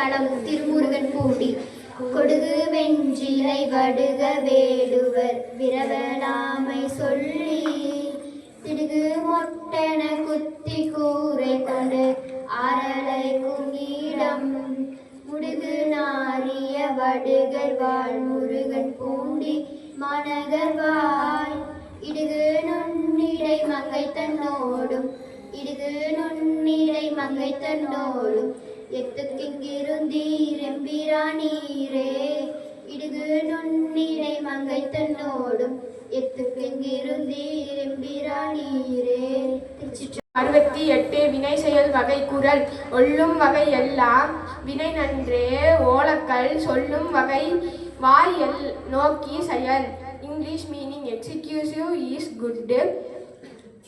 தலம் திருமுருகன் பூண்டி. கொடுகு வெஞ்சிலை வடுக வேடுவர் விரவலாமை சொல்லி திடுகு மொட்டென குத்தி கூரை கொண்டு ஆரலை குங்கிடம் முடுகு நாரிய வடுகர் வாழ் முருகன் பூண்டி மாநகர் வாய். இடுகு நுண்ணிடை மங்கை தன்னோடும் இடுகு நுண்ணிடை மங்கை தன்னோடும் எத்துக்கிங்கிருந்தீர் எம்பிரானீரே. இடுகு நுண்ணிடை மங்கை தன்னோடும் எத்துக்கிங்கிருந்தீர் எம்பிரானீரே. 68 வினை செயல் வகை குறள். ஒல்லும் வகை எல்லாம் வினை நன்றே ஓலக்கல் சொல்லும் வகை வாய் நோக்கி செயல். English meaning exclusive is good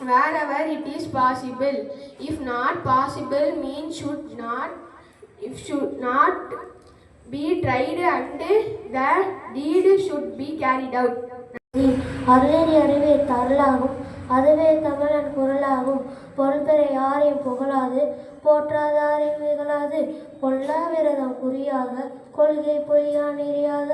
wherever it is possible. If not possible means should not be tried and the deed should be carried out. அருளறி அறிவே தரலாகும் அதுவே தமிழன் குரலாகும். பொருள்பெற யாரையும் புகழாது போற்றாதாரையும் இகழாது கொல்லா விரதம் குறியாக கொள்கை பொய்யா நெறியாக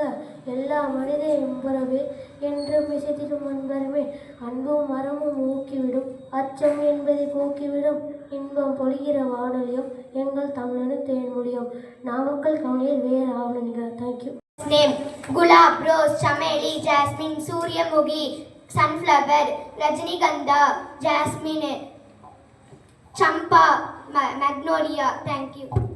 எல்லா மனித எம்புறவே என்றும் விசைத்திடும் அன்பருமே. அன்பும் மரமும் ஊக்கிவிடும் அச்சம் என்பதை போக்கிவிடும் இன்பம் பொழிகிற வானொலியும் எங்கள் தமிழனும் தேன்மொழியும். நாமக்கல் கவுனியில் வேறு ஆவணங்கள். Thank you. Name: Gulab, Rose, Chameli, Jasmine, Suryamukhi, Sunflower, Rajnigandha, Jasmine, Champa, Magnolia. Thank you.